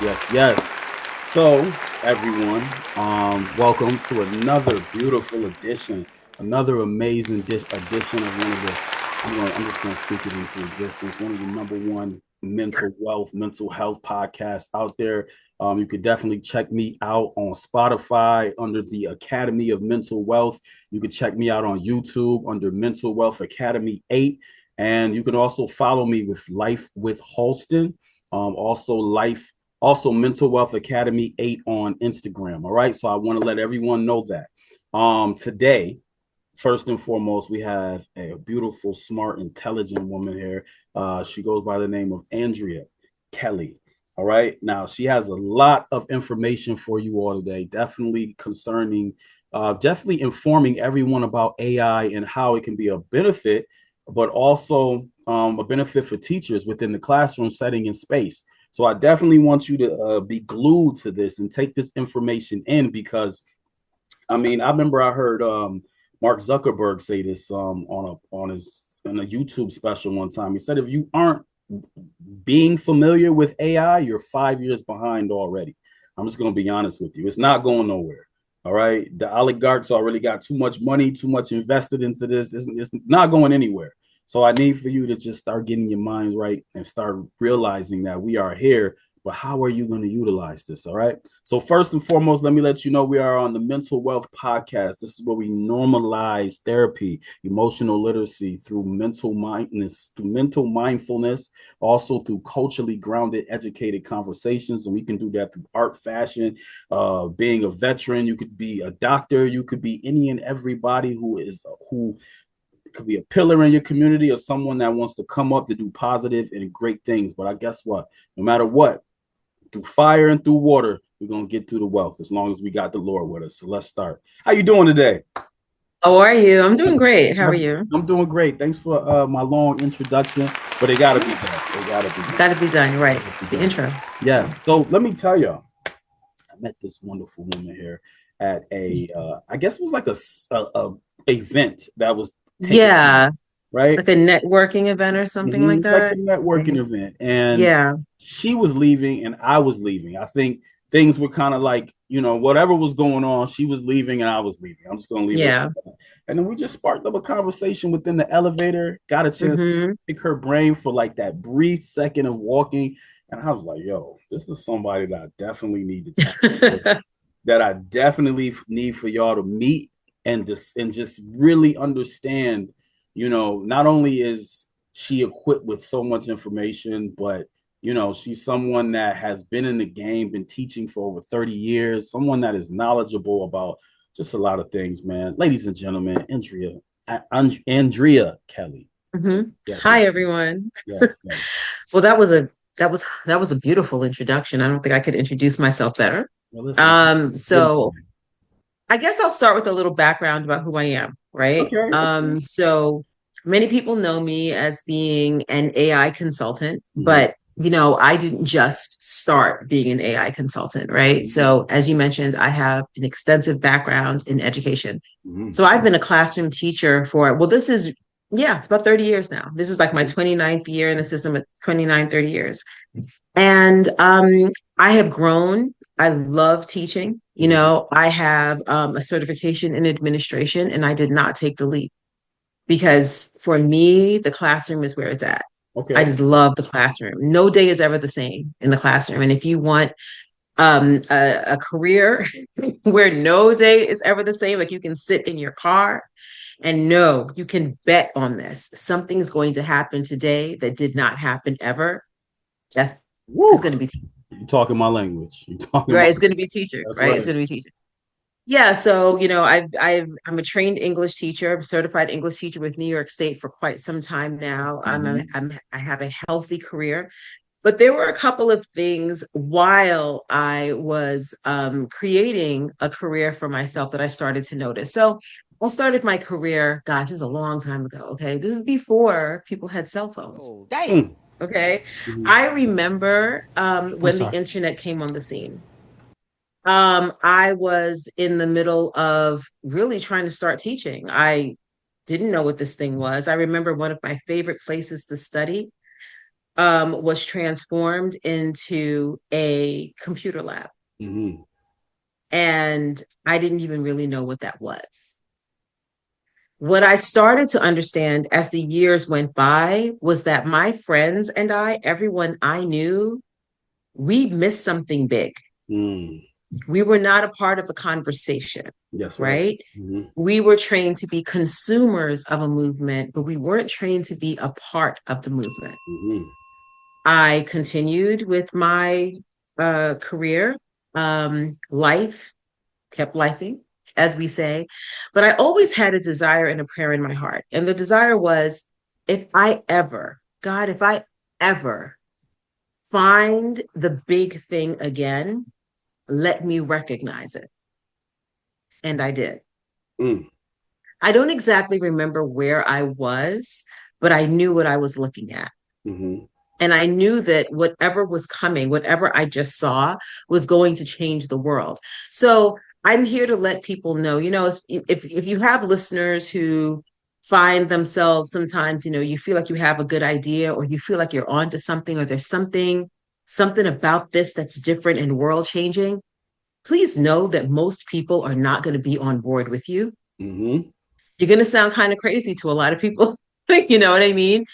yes. So, everyone, welcome to another beautiful edition, another amazing edition of one of the. I'm just gonna speak it into existence. One of the number one mental health podcasts out there. You could definitely check me out on Spotify under the Academy of Mental Wealth. You could check me out on YouTube under Mental Wealth Academy 8. And you can also follow me with Life with Halston. Also Life, also Mental Wealth Academy 8 on Instagram. All right. So I want to let everyone know that. Today, first and foremost, we have a beautiful, smart, intelligent woman here. She goes by the name of Andrea Kelli. All right. Now, she has a lot of information for you all today, definitely concerning, definitely informing everyone about AI and how it can be a benefit, but also a benefit for teachers within the classroom setting and space. So I definitely want you to be glued to this and take this information in because, I mean, I remember I heard Mark Zuckerberg say this on his on a YouTube special one time. He said, if you aren't being familiar with AI, you're 5 years behind already. I'm just going to be honest with you. It's not going nowhere. All right. The oligarchs already got too much money, too much invested into this. It's not going anywhere. So I need for you to just start getting your minds right and start realizing that we are here. But how are you going to utilize this? All right. So, first and foremost, let me let you know we are on the Mental Wealth Podcast. This is where we normalize therapy, emotional literacy through mental mindfulness, also through culturally grounded, educated conversations. And we can do that through art, fashion, being a veteran. You could be a doctor. You could be any and everybody who could be a pillar in your community or someone that wants to come up to do positive and great things. But I guess what? No matter what, through fire and through water, we're gonna get through the wealth as long as we got the Lord with us. So let's start. How you doing today? How are you? I'm doing great. How are you? I'm doing great. Thanks for my long introduction, but it gotta be done. It gotta be It's done. got to be done. You're It right. gotta be It's the done. intro. So, Yes. So let me tell you, I met this wonderful woman here at a, I guess it was like a event that was taking place, yeah, right? like a networking event or something like Like a that. networking Okay. event. And Yeah. she was leaving and I was leaving. I think things were kind of like, whatever was going on, she was leaving and I was leaving. I'm just going to leave it Yeah. at that. And then we just sparked up a conversation within the elevator, got a chance to hmm pick her brain for like that brief second of walking. And I was like, yo, this is somebody that I definitely need to tap into, that I definitely need for y'all to meet and just really understand, not only is she equipped with so much information, but she's someone that has been in the game, been teaching for over 30 years, someone that is knowledgeable about just a lot of things, man. Ladies and gentlemen, Andrea Kelli. hmm Yes, Hi, everyone. yes, yes. Well, that was a beautiful introduction. I don't think I could introduce myself better. Well, listen, good. So I guess I'll start with a little background about who I am, right? Okay, okay. So many people know me as being an AI consultant, Mm-hmm. but I didn't just start being an AI consultant, right? Mm-hmm. So as you mentioned, I have an extensive background in education. Mm-hmm. So I've been a classroom teacher for, well, it's about 30 years now. This is like my 29th year in the system at 29, 30 years. And I have grown. I love teaching. Mm-hmm. I have a certification in administration, and I did not take the leap because for me, the classroom is where it's at. I Okay. just love the classroom. No day is ever the same in the classroom. And if you want a career where no day is ever the same, like you can sit in your car and know you can bet on this. Something's going to happen today that did not happen ever. That's it's Woo! going to be You're talking my language. You're talking my. right. It's going to be teaching, That's right? It's right. going to be teaching. Yeah. So, I'm a trained English teacher, I'm a certified English teacher with New York State for quite some time now. Mm-hmm. I have a healthy career, but there were a couple of things while I was creating a career for myself that I started to notice. So I started my career, gosh, it was a long time ago. Okay. This is before people had cell phones. Oh, damn. Mm. Okay. Mm-hmm. I remember I'm when the sorry. internet came on the scene. I was in the middle of really trying to start teaching. I didn't know what this thing was. I remember one of my favorite places to study. was transformed into a computer lab. Mm-hmm. And I didn't even really know what that was. What I started to understand as the years went by was that my friends and I, everyone I knew, we missed something big. Mm. We were not a part of the conversation, That's right. right? Mm-hmm. We were trained to be consumers of a movement, but we weren't trained to be a part of the movement. Mm-hmm. I continued with my career, life, kept lifing, as we say. But I always had a desire and a prayer in my heart. And the desire was, if I ever, God, if I ever find the big thing again, let me recognize it. And I did. Mm. I don't exactly remember where I was, but I knew what I was looking at. Mm-hmm. And I knew that whatever was coming, whatever I just saw, was going to change the world. So I'm here to let people know, if you have listeners who find themselves sometimes, you feel like you have a good idea, or you feel like you're onto something, or there's something about this that's different and world changing, please know that most people are not going to be on board with you. Mm-hmm. You're going to sound kind of crazy to a lot of people. You know what I mean?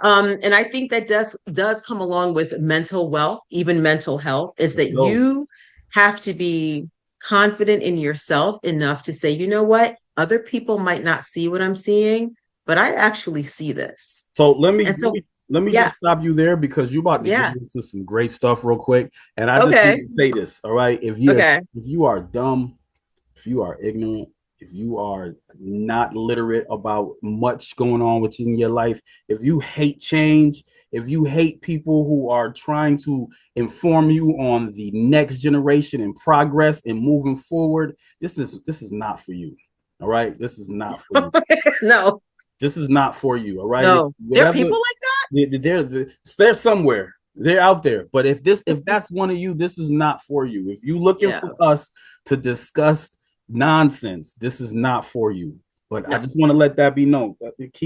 And I think that does come along with mental wealth, even mental health, is Let's that go. you have to be confident in yourself enough to say, you know what, other people might not see what I'm seeing, but I actually see this. So let me And let so, me let me yeah, just stop you there because you're about to get yeah, into some great stuff real quick. And I just need okay, to say this, all right? okay. If you are dumb, if you are ignorant, if you are not literate about much going on within your life, if you hate change, if you hate people who are trying to inform you on the next generation and progress and moving forward, this is not for you. All right, this is not for you. No, This is not for you. All right, no, there are whatever. people like that. They're somewhere. They're out there. But if that's one of you, this is not for you. If you looking Yeah, for us to discuss nonsense, this is not for you. But I no, just want to let that be known.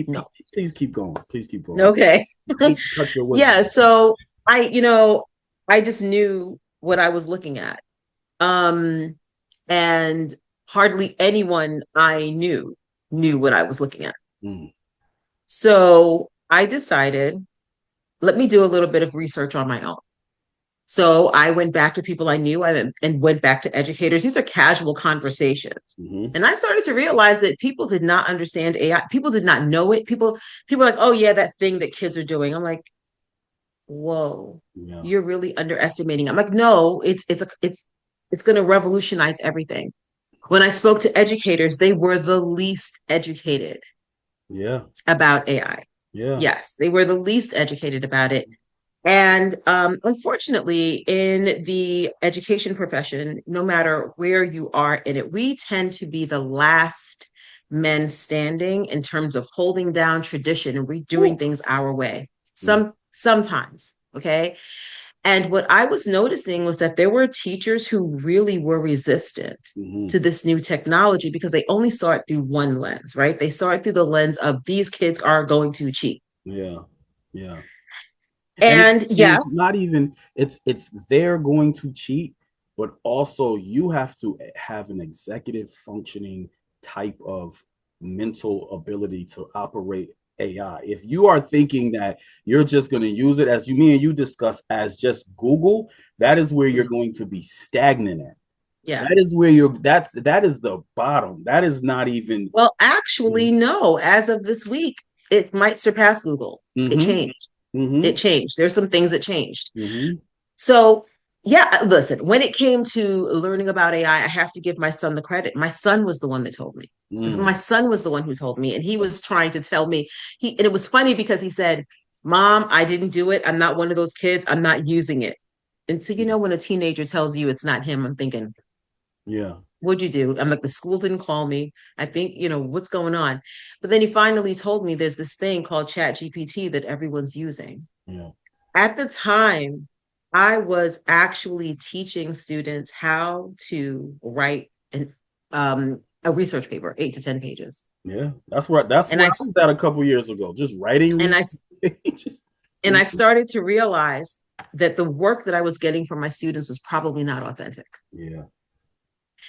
no. Please keep going. Please keep going. Okay. I hate to cut your Yeah, wisdom. so I just knew what I was looking at. Um, and hardly anyone I knew what I was looking at. Mm, So I decided, let me do a little bit of research on my own. So I went back to people I knew and went back to educators. These are casual conversations. mm-hmm. And I started to realize that people did not understand AI. People did not know it. People are like, oh yeah, that thing that kids are doing. I'm like, whoa, Yeah. you're really underestimating. I'm like, no, it's going to revolutionize everything. When I spoke to educators, they were the least educated Yeah. about AI. Yeah. Yes, they were the least educated about it. And unfortunately, in the education profession, no matter where you are in it, we tend to be the last men standing in terms of holding down tradition and redoing Ooh. things our way. Mm, Sometimes, okay. And what I was noticing was that there were teachers who really were resistant mm-hmm. to this new technology because they only saw it through one lens, right? They saw it through the lens of these kids are going to cheat. Yeah. Yeah. And And it's yes, not even it's they're going to cheat, but also you have to have an executive functioning type of mental ability to operate AI. If you are thinking that you're just going to use it as you me and you discuss as just Google, that is where you're no, going to be stagnant at. yeah. That is where you're that is the bottom. That is not even. Well, actually, no. As of this week, it might surpass Google. It Mm-hmm. changed. It Mm-hmm. changed. There's some things that changed. Mm-hmm. So, yeah, listen, when it came to learning about AI, I have to give my son the credit. My son was the one that told me. My Mm. son was the one who told me, and he was trying to tell me. And it was funny because he said, Mom, I didn't do it. I'm not one of those kids. I'm not using it. And so, when a teenager tells you it's not him, I'm thinking, Yeah. what'd you do? I'm like, the school didn't call me. I think, what's going on? But then he finally told me there's this thing called Chat GPT that everyone's using. Yeah. At the time, I was actually teaching students how to write a research paper, 8 to 10 pages. Yeah, that's where And I I was at a couple years ago. Just writing and I pages. And I started to realize that the work that I was getting from my students was probably not authentic. Yeah.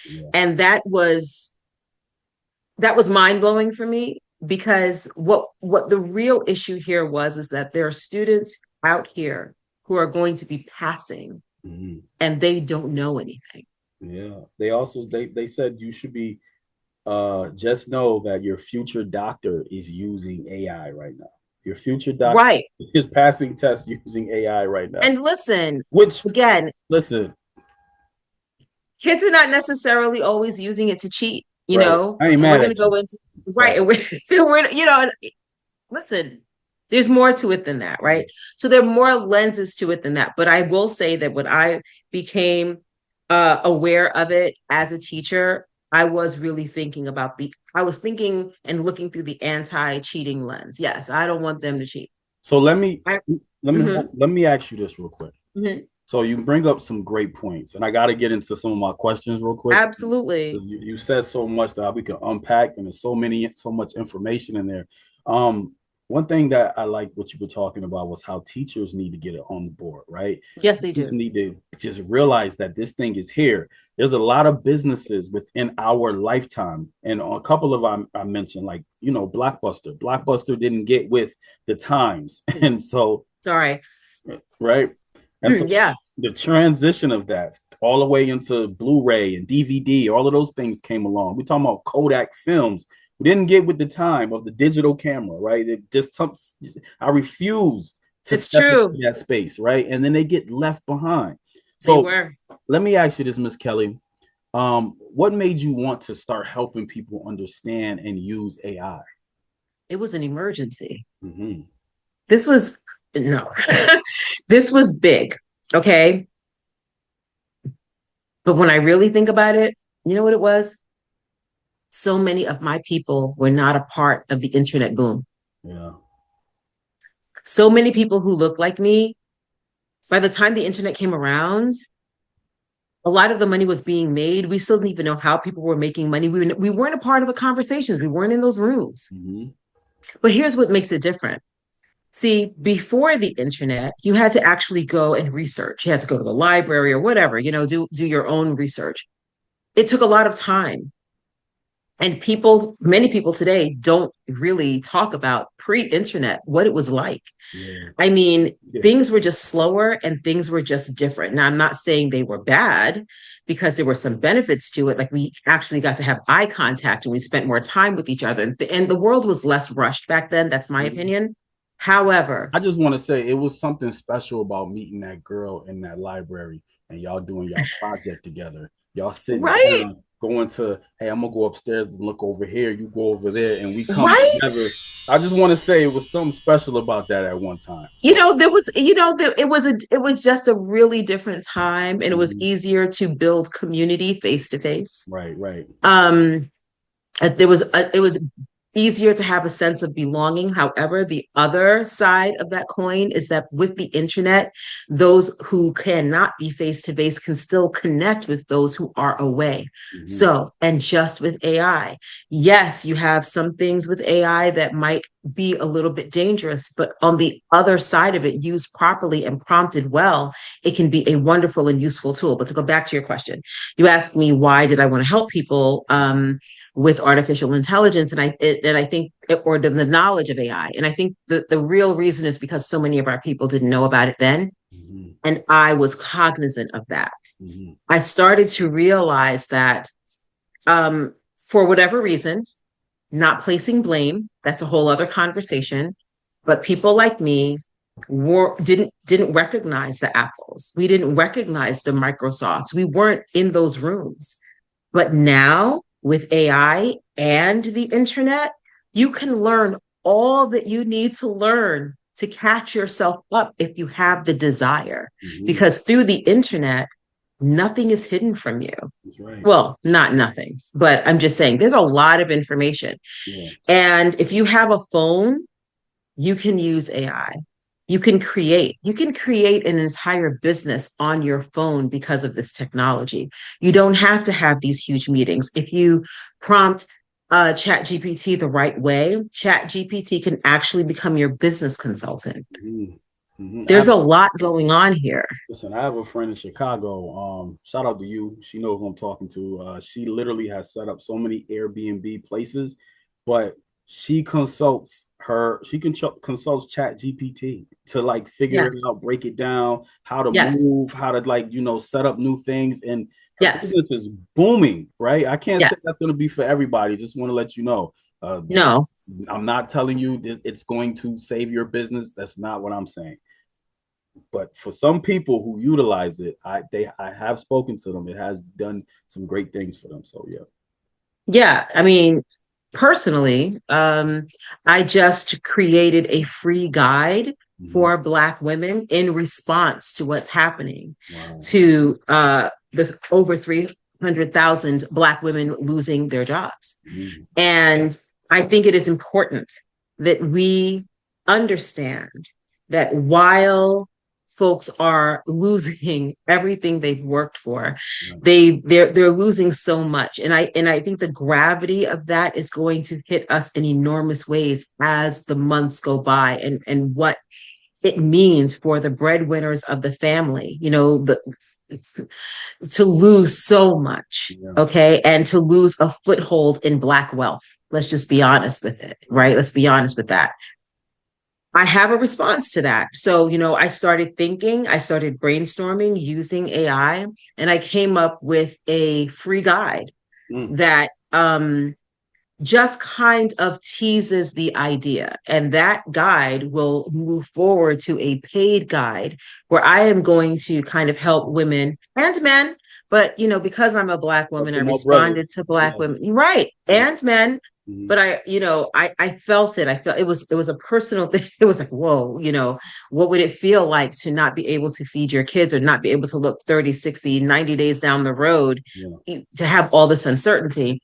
Yeah. And that was mind-blowing for me, because what the real issue here was that there are students out here who are going to be passing Hmm. and they don't know anything. Yeah. They also they said you should be just know that your future doctor is using AI right now. Your future doctor Right. is passing tests using AI right now. And listen, Which, again, listen, kids are not necessarily always using it to cheat, right? I ain't and we're mad going to at you, go into, right. but And we're listen, there's more to it than that, right? So there are more lenses to it than that. But I will say that when I became aware of it as a teacher, I was really thinking about I was thinking and looking through the anti-cheating lens. Yes, I don't want them to cheat. so let me I, let me mhm, let me ask you this real quick. mhm, So you bring up some great points, and I got to get into some of my questions real quick. absolutely. You said so much that we can unpack, and there's so much information in there. One thing that I like what you were talking about was how teachers need to get it on the board, right? Yes, they Teachers do. need to just realize that this thing is here. There's a lot of businesses within our lifetime, and a couple of I mentioned, like Blockbuster. Blockbuster didn't get with the times, and so Sorry. right, and so Yeah. the transition of that all the way into Blu-ray and DVD, all of those things came along. We're talking about Kodak films. We didn't get with the time of the digital camera, right? I refused to It's step into true. that space, right? And then they get left behind. They So were. let me ask you this, Miss Kelli. What made you want to start helping people understand and use AI? It was an emergency. Mm-hmm. This was no. This was big. Okay. But when I really think about it, you know what it was? So many of my people were not a part of the internet boom. Yeah. So many people who look like me, by the time the internet came around, a lot of the money was being made. We still didn't even know how people were making money. We weren't a part of the conversations. We weren't in those rooms. Mm-hmm. But here's what makes it different. See, before the internet, you had to actually go and research. You had to go to the library or whatever, do your own research. It took a lot of time. And many people today don't really talk about pre-internet, what it was like. Yeah. I mean, Yeah. things were just slower and things were just different. Now, I'm not saying they were bad, because there were some benefits to it. Like, we actually got to have eye contact and we spent more time with each other. And the world was less rushed back then. That's my Mm-hmm. opinion. However, I just want to say it was something special about meeting that girl in that library and y'all doing y'all project together. Y'all sitting right, down, going to, hey, I'm gonna go upstairs and look over here. You go over there, and we come right. together. I just want to say it was something special about that at one time. You So, know, it was just a really different time, and it was mm-hmm. easier to build community face to face. Right, right. Um, it was easier to have a sense of belonging. However, the other side of that coin is that with the internet, those who cannot be face to face can still connect with those who are away. Mm-hmm. So, and just with AI, yes, you have some things with AI that might be a little bit dangerous, but on the other side of it, used properly and prompted well, it can be a wonderful and useful tool. But to go back to your question, you asked me, why did I want to help people? With artificial intelligence, and I think, or the knowledge of AI, and I think the real reason is because so many of our people didn't know about it then, Mm-hmm. and I was cognizant of that. Mm-hmm. I started to realize that, for whatever reason, not placing blame, that's a whole other conversation, but people like me didn't recognize the Apples. We didn't recognize the Microsofts. We weren't in those rooms. But now with AI and the internet, you can learn all that you need to learn to catch yourself up if you have the desire. Mm-hmm. Because through the internet, nothing is hidden from you. That's right. Well, not nothing, but I'm just saying there's a lot of information. Yeah. And if you have a phone, you can use AI. You can create an entire business on your phone because of this technology. You don't have to have these huge meetings. If you prompt chat GPT the right way, chat GPT can actually become your business consultant. Mm-hmm. Hmm. There's a lot going on here. Listen, I have a friend in Chicago. Shout out to you. She knows who I'm talking to. She literally has set up so many Airbnb places, but consults Chat GPT to like figure it Yes. out, break it down, how to Yes. move, how to like, set up new things. And her Yes. business is booming, right? I can't say that's Yes. going to be for everybody. Just want to let you know. No. I'm not telling you it's going to save your business. That's not what I'm saying. But for some people who utilize it, I have spoken to them. It has done some great things for them. So yeah. Yeah. I mean, personally, I just created a free guide Mhm. for Black women in response to what's happening Wow. to the over 300,000 Black women losing their jobs. Mhm. And I think it is important that we understand that while folks are losing everything they've worked for, Yeah. they're losing so much. And I think the gravity of that is going to hit us in enormous ways as the months go by, and what it means for the breadwinners of the family, to lose so much, Yeah. okay, and to lose a foothold in Black wealth. Let's just be honest with it, right? Let's be honest with that. I have a response to that. So, I started thinking, I started brainstorming using AI, and I came up with a free guide Mm. that just kind of teases the idea. And that guide will move forward to a paid guide where I am going to kind of help women and men. But, because I'm a Black Up woman, I to my responded brothers. to Black Yeah. women, right? Yeah. And men. Mhm. But I felt it. I felt it was a personal thing. It was like, whoa, what would it feel like to not be able to feed your kids or not be able to look 30, 60, 90 days down the road, Yeah. to have all this uncertainty?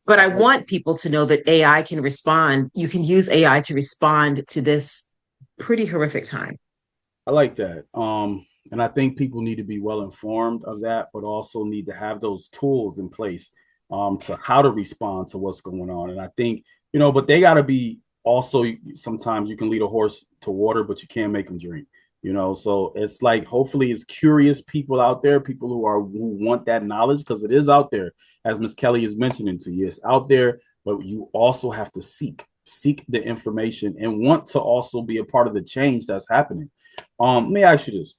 But I I like want people to know that AI can respond. You can use AI to respond to this pretty horrific time. I like that. And I think people need to be well informed of that, but also need to have those tools in place to how to respond to what's going on. And I think, but they got to be also, sometimes you can lead a horse to water, but you can't make them drink. So it's like hopefully it's curious people out there, people who want that knowledge, because it is out there, as Miss Kelly is mentioning to you. It's out there, but you also have to seek the information and want to also be a part of the change that's happening. Let me ask you this.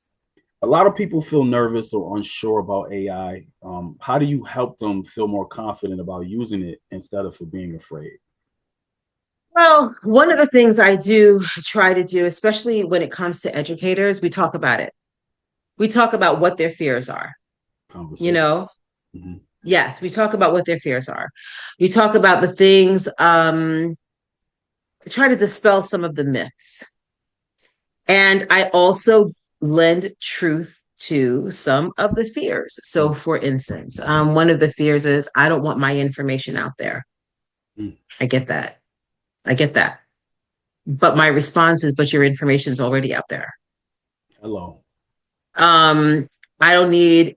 A lot of people feel nervous or unsure about AI. How do you help them feel more confident about using it instead of for being afraid? Well, one of the things I do try to do, especially when it comes to educators, we talk about it. We talk about what their fears are. You Conversation. know, Mm-hmm. yes, we talk about what their fears are. We talk about the things, try to dispel some of the myths. And I also lend truth to some of the fears. So, for instance, one of the fears is I don't want my information out there. Mm-hmm. I get that. I get that. But my response is, but your information is already out there. Hello. Um, I don't need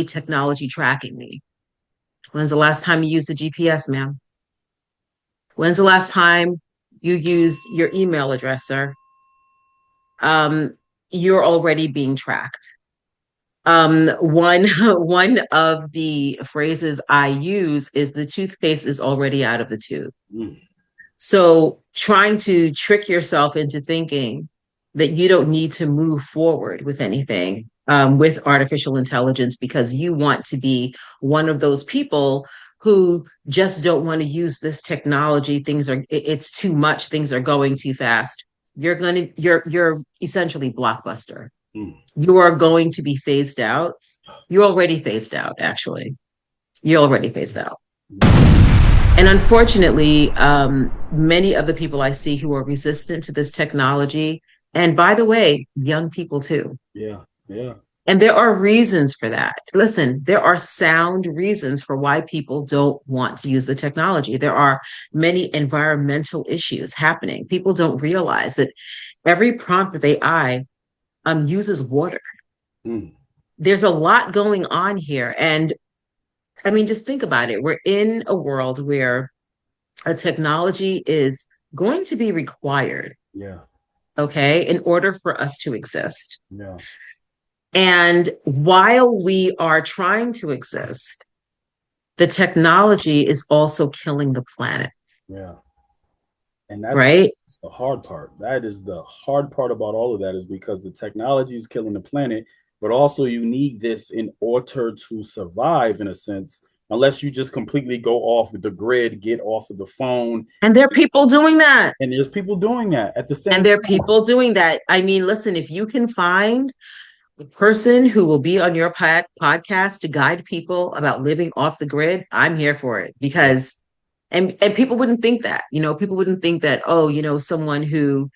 technology tracking me. When's the last time you used the GPS, ma'am? When's the last time you used your email address, sir? Um, you're already being tracked. One of the phrases I use is the toothpaste is already out of the tube. Mm-hmm. So trying to trick yourself into thinking that you don't need to move forward with anything, with artificial intelligence because you want to be one of those people who just don't want to use this technology. It's too much. Things are going too fast. You're essentially Blockbuster. You are going to be phased out. You're already phased out, actually. You're already phased out. And unfortunately, many of the people I see who are resistant to this technology, and by the way, young people too. Yeah. Yeah. And there are reasons for that. Listen, there are sound reasons for why people don't want to use the technology. There are many environmental issues happening. People don't realize that every prompt of AI uses water. Mm. There's a lot going on here. And I mean, just think about it. We're in a world where a technology is going to be required Yeah. okay, in order for us to exist. Yeah. And while we are trying to exist, the technology is also killing the planet, Yeah. And that's right? the hard part. That is the hard part about all of that, is because the technology is killing the planet, but also you need this in order to survive, in a sense, unless you just completely go off the grid, get off of the phone. And there are people doing that. And there's people doing that at the And same there are time. people doing that. I mean, listen, if you can find the person who will be on your podcast to guide people about living off the grid, I'm here for it. Yeah. Because and people wouldn't think that, people wouldn't think that, oh, someone who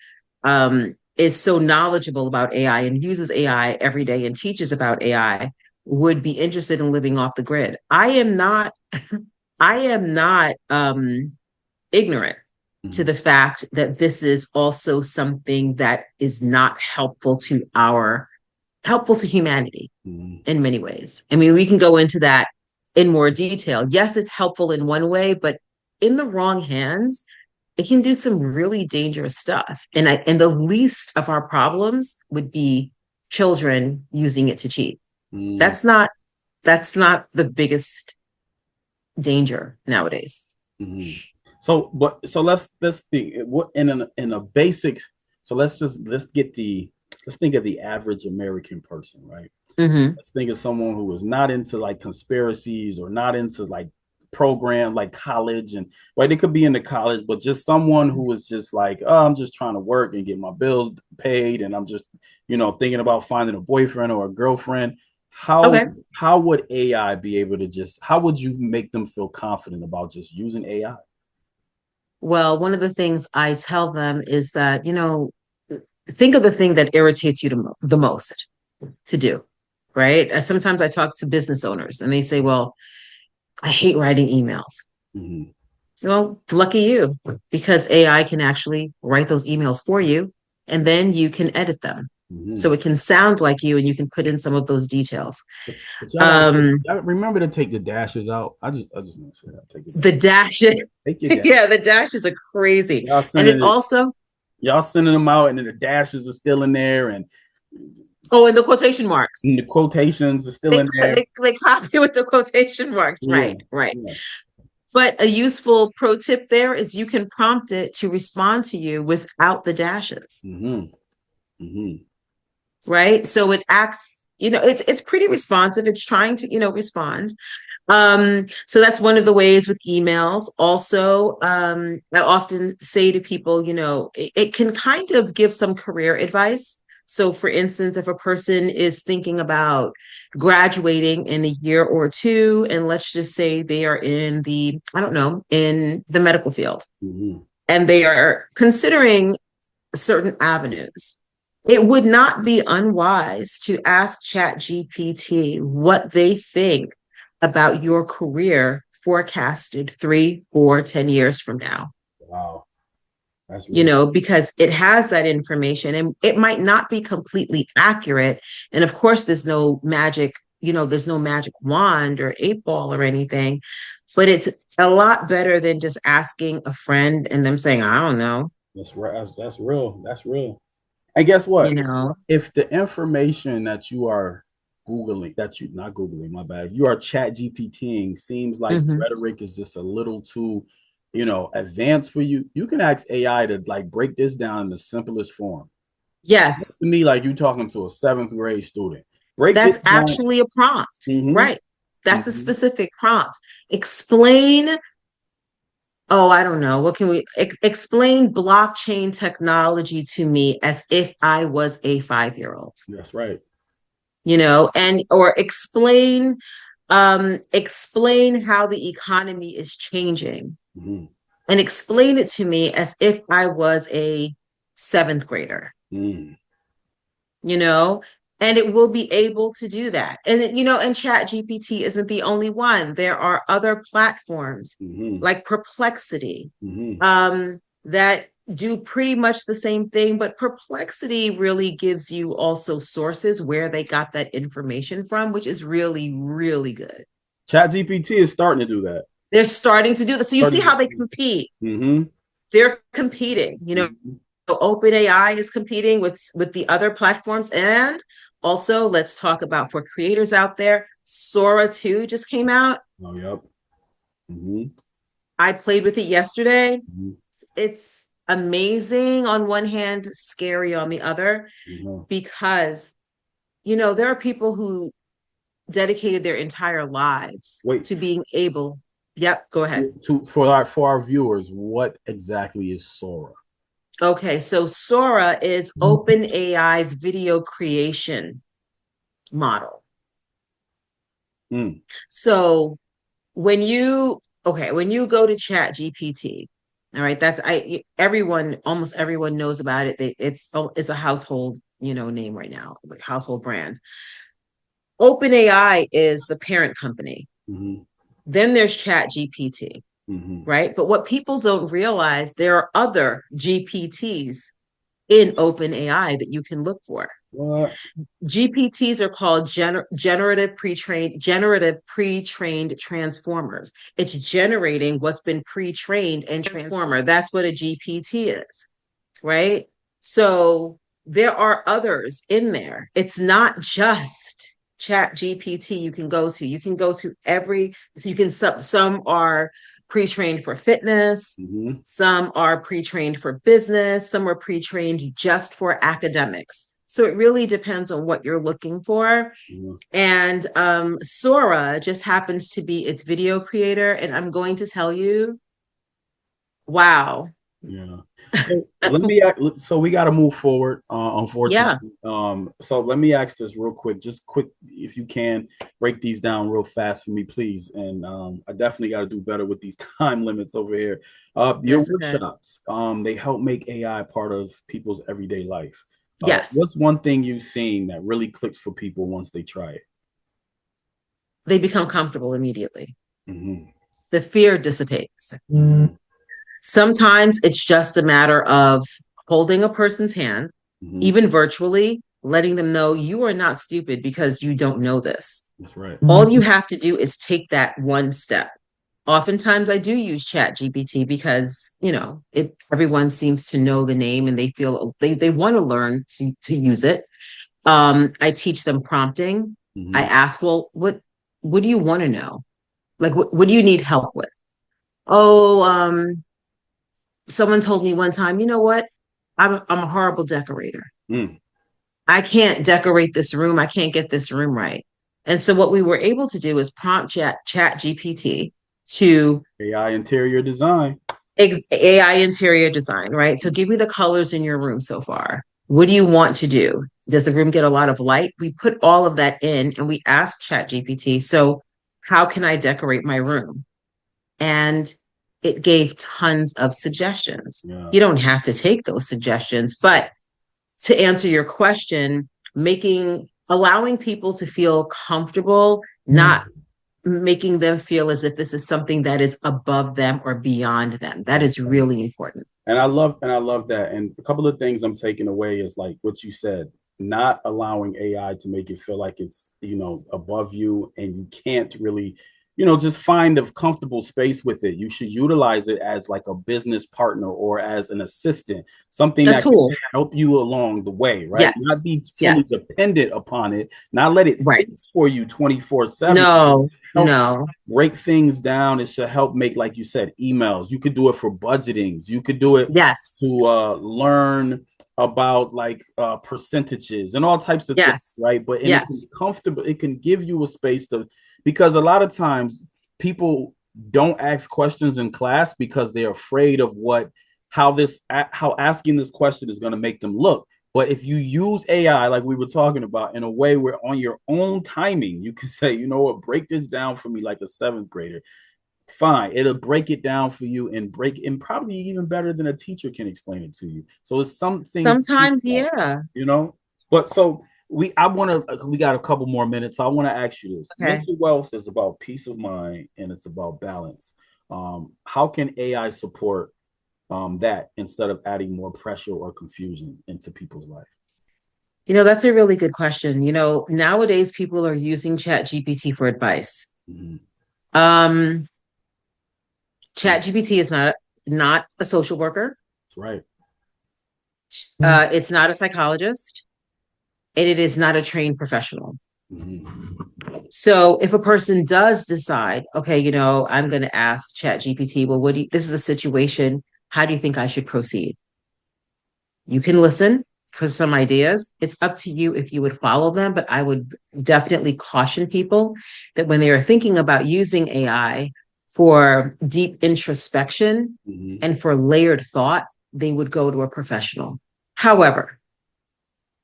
is so knowledgeable about AI and uses AI every day and teaches about AI would be interested in living off the grid. I am not ignorant to Mhm. the fact that this is also something that is not helpful to humanity Mhm. in many ways. I mean, we can go into that in more detail. Yes, it's helpful in one way, but in the wrong hands, it can do some really dangerous stuff. And the least of our problems would be children using it to cheat. Mhm. That's not the biggest danger nowadays. Mhm. So let's think what in a basic. So let's think of the average American person, right? Mm-hmm. Let's think of someone who is not into like conspiracies or not into like program like college, and right, they could be into college, but just someone who is just like, oh, I'm just trying to work and get my bills paid, and I'm just, thinking about finding a boyfriend or a girlfriend. how Okay. how would AI be able to just, how would you make them feel confident about just using AI? Well, one of the things I tell them is that, think of the thing that irritates you the most to do, right? Sometimes I talk to business owners and they say, well, I hate writing emails. Mm-hmm. Well, lucky you, because AI can actually write those emails for you and then you can edit them. Mm-hmm. So it can sound like you and you can put in some of those details. But y'all Um, y'all remember to take the dashes out. I just want to say that. Take the dash, take your dash. yeah, the dashes are crazy. Y'all And it sending it, also, y'all sending them out, and then the dashes are still in there, oh, and the quotation marks. and the quotations are still They, in there. they copy with the quotation marks. Yeah, Right, right. yeah. But a useful pro tip there is you can prompt it to respond to you without the dashes, Mm-hmm. Mm-hmm. right? So it acts, it's pretty responsive. It's trying to, respond. So that's one of the ways with emails. Also, I often say to people, it can kind of give some career advice. So, for instance, if a person is thinking about graduating in a year or two, and let's just say they are I don't know, in the medical field, Mm-hmm. and they are considering certain avenues, it would not be unwise to ask ChatGPT what they think about your career forecasted 3, 4, 10 years from now, Wow, that's really. because it has that information and it might not be completely accurate. And of course, there's no magic wand or 8 ball or anything, but it's a lot better than just asking a friend and them saying, I don't know, That's right. That's real. That's real. And guess you what? know. If the information that you are Googling, that you not Googling, my bad, if you are chat GPTing, seems like the Mhm. rhetoric is just a little too, advanced for you, you can ask AI to like break this down in the simplest form. Yes, To me, like you talking to a seventh grade student. Break this that's down. actually a prompt, Mm-hmm. right? That's a Mm-hmm. specific prompt. Explain, oh, I don't know. What can we explain blockchain technology to me as if I was a 5-year-old, That's right. and or explain how the economy is changing Mm-hmm. and explain it to me as if I was a seventh grader. Mm-hmm. you know and it will be able to do that. And Chat GPT isn't the only one. There are other platforms Mm-hmm. like Perplexity, Mm-hmm. that do pretty much the same thing, but Perplexity really gives you also sources where they got that information from, which is really, really good. Chat GPT is starting to do that. They're starting to do this, so you see Starting how they to, compete. mm-hmm. They're competing. Mm-hmm. OpenAI is competing with the other platforms. And also, let's talk about for creators out there, Sora 2 just came out. Oh, yep. Hmm. I played with it yesterday. Hmm. It's amazing on one hand, scary on the other, Hmm. because there are people who dedicated their entire lives Wait, to being able. Yep, go ahead. for our viewers, what exactly is Sora? Okay, so Sora is OpenAI's video creation model. Mm. So when you go to Chat GPT, all right, that's I everyone almost everyone knows about it. It's a household, name right now, like household brand. OpenAI is the parent company. Hmm. Then there's Chat GPT, Hmm. right? But what people don't realize, there are other GPTs in OpenAI that you can look for. What? GPTs are called generative pre-trained transformers. It's generating what's been pre-trained and transformer. That's what a GPT is, right? So there are others in there. It's not just Chat GPT you can go to. You can go to so you can, some are pre-trained for fitness, Hmm. some are pre-trained for business, some are pre-trained just for academics. So it really depends on what you're looking for. Hmm. And Sora just happens to be its video creator. And I'm going to tell you, wow. Yeah. So so we got to move forward, Yeah, unfortunately. So let me ask this real quick, just quick, if you can break these down real fast for me, please. And I definitely got to do better with these time limits over here. Your that's okay. workshops, they help make AI part of people's everyday life. Yes, What's one thing you've seen that really clicks for people once they try it? they become comfortable immediately. Hmm. The fear dissipates. Hmm. Sometimes it's just a matter of holding a person's hand, Hmm. even virtually, letting them know you are not stupid because you don't know this. That's right. All you have to do is take that one step. Oftentimes I do use Chat GPT because, everyone seems to know the name and they feel they want to learn to use it. I teach them prompting. I Hmm. ask, well, what do you want to know? Like what do you need help with? Oh, someone told me one time, you know what? I'm a horrible decorator. Mm. I can't decorate this room. I can't get this room right. And so what we were able to do is prompt Chat GPT to AI interior design. AI interior design, right? So give me the colors in your room so far. What do you want to do? Does the room get a lot of light? We put all of that in and we ask Chat GPT, so how can I decorate my room? And it gave tons of suggestions. Yeah. You don't have to take those suggestions, but to answer your question, allowing people to feel comfortable, not making them feel as if this is something that is above them or beyond them. That That's is right. really important. And I love that. And a couple of things I'm taking away is like what you said, not allowing AI to make it feel like it's, above you and you can't really, just find a comfortable space with it. You should utilize it as like a business partner or as an assistant, something A that can tool. help you along the way, right? Yes. Not be fully Yes. dependent upon it, not let it Right. think for you 24/7. No, Help no. break things down. It should help make, like you said, emails. You could do it for budgetings. You could do it Yes. to learn about like percentages and all types of things, Yes. right? And it can Yes. comfortable. It can give you a space to, because a lot of times people don't ask questions in class because they're afraid of how asking this question is going to make them look. But if you use AI, like we were talking about, in a way where on your own timing, you can say, you know what, break this down for me like a seventh grader. Fine, it'll break it down for you and probably even better than a teacher can explain it to you. So it's some things to think Sometimes, about, yeah. you know. But so we got a couple more minutes. So I want to ask you this: Okay. mental wealth is about peace of mind and it's about balance. How can AI support that instead of adding more pressure or confusion into people's life? That's a really good question. Nowadays people are using Chat GPT for advice. Mhm. Um, Yeah, Chat GPT is not a social worker. that's right. It's not a psychologist, and it is not a trained professional. Mm-hmm. So if a person does decide, okay, I'm going to ask ChatGPT, well, this is a situation. How do you think I should proceed? You can listen for some ideas. It's up to you if you would follow them, but I would definitely caution people that when they are thinking about using AI for deep introspection Mm-hmm. and for layered thought, they would go to a professional. However,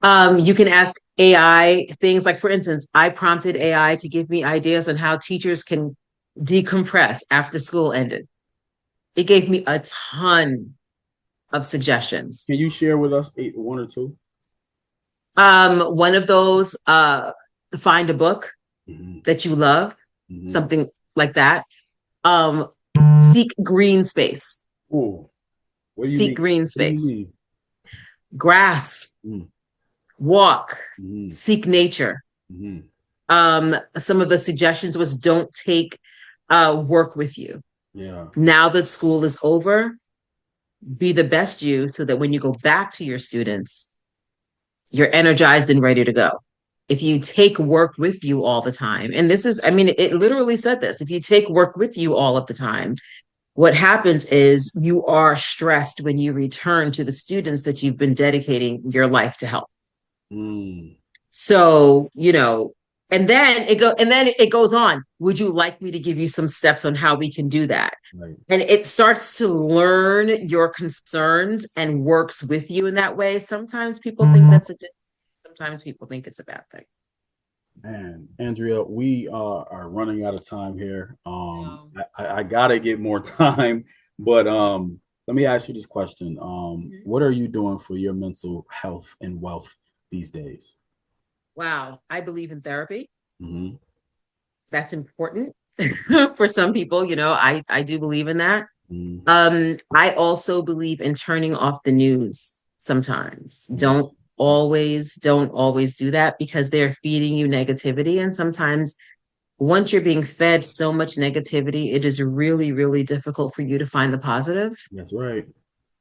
you can ask AI things like, for instance, I prompted AI to give me ideas on how teachers can decompress after school ended. It gave me a ton of suggestions. Can you share with us one or two? One of those, find a book Mm-hmm. that you love, Mm-hmm. something like that. Um, seek green space. Oh, what do you Seek mean? green What do you space. mean? Grass. Mm-hmm. Walk. Mm-hmm. Seek nature. Mm-hmm. Some of the suggestions was don't take work with you. Yeah. Now that school is over, be the best you so that when you go back to your students, you're energized and ready to go. If you take work with you all the time, and this is, I mean, it literally said this, if you take work with you all of the time, what happens is you are stressed when you return to the students that you've been dedicating your life to help. Mm. So, and then it goes on. Would you like me to give you some steps on how we can do that? Right. And it starts to learn your concerns and works with you in that way. Sometimes people think that's a good, sometimes people think it's a bad thing. Man, Andrea, we are running out of time here. No. I gotta get more time, but let me ask you this question. Mhm. What are you doing for your mental health and wealth these days? Wow, I believe in therapy. Mm-hmm. That's important for some people. I do believe in that. Mm-hmm. I also believe in turning off the news sometimes. Don't always do that because they're feeding you negativity. And sometimes once you're being fed so much negativity, it is really, really difficult for you to find the positive. That's right.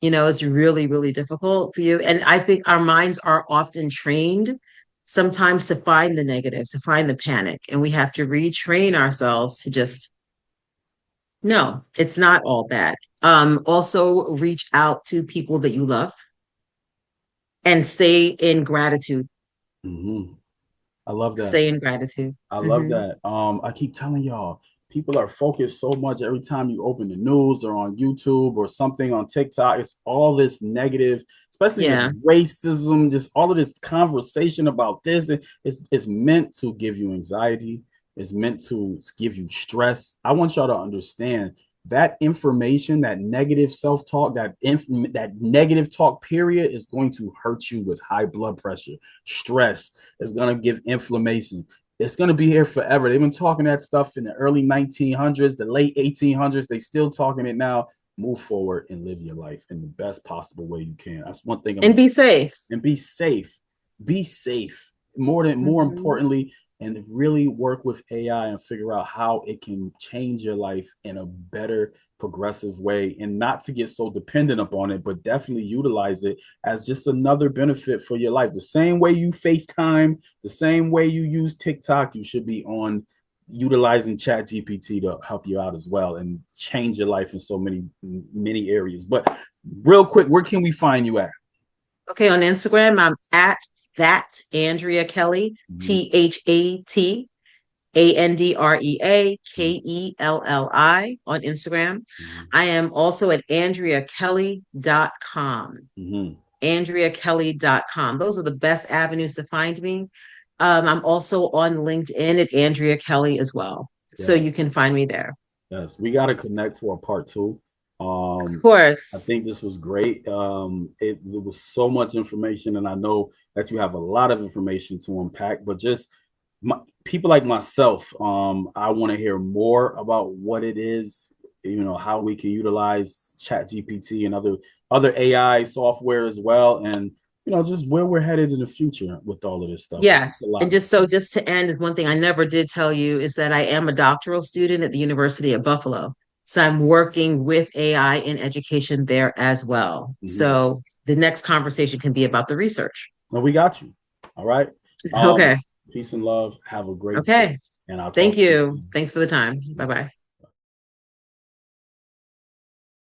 It's really, really difficult for you. And I think our minds are often trained sometimes to find the negative, to find the panic. And we have to retrain ourselves to just, no, it's not all bad. Also reach out to people that you love and stay in gratitude. Mm-hmm. I love that. Stay in gratitude. I love Hmm. that. I keep telling y'all, people are focused so much every time you open the news or on YouTube or something on TikTok. It's all this negative, especially this Yeah. racism, just all of this conversation about this. It's meant to give you anxiety. It's meant to give you stress. I want y'all to understand that information, that negative self-talk, that negative talk period is going to hurt you with high blood pressure, stress. It's going to give inflammation. It's going to be here forever. They've been talking that stuff in the early 1900s, the late 1800s. They still talking it now. Move forward and live your life in the best possible way you can. That's one thing I'm And gonna, be safe. and be safe. Be safe. More Hmm. importantly, and really work with AI and figure out how it can change your life in a better progressive way, and not to get so dependent upon it, but definitely utilize it as just another benefit for your life. The same way you FaceTime, the same way you use TikTok, you should be on utilizing Chat GPT to help you out as well and change your life in so many areas. But real quick, where can we find you at? Okay, on Instagram, I'm at that Andrea Kelly, Mm-hmm. ThatAndreaKelli on Instagram. I am also at AndreaKelli.com. Mm-hmm. AndreaKelli.com. Those are the best avenues to find me. I'm also on LinkedIn at Andrea Kelli as well. So Yeah. you can find me there. Yes, we got to connect for a part two. Of Um, I course. think this was great. There was so much information, and I know that you have a lot of information to unpack. But just people like myself, I want to hear more about what it is. How we can utilize Chat GPT and other AI software as well, and just where we're headed in the future with all of this stuff. It's a Yes. And lot. just to end, one thing I never did tell you is that I am a doctoral student at the University of Buffalo. So I'm working with AI in education there as well. Mm-hmm. So the next conversation can be about the research. No, we got you. All right. Okay. Peace and love. Have a great day. Okay. And I'll Thank talk to you you. soon. Thanks for the time. Bye bye.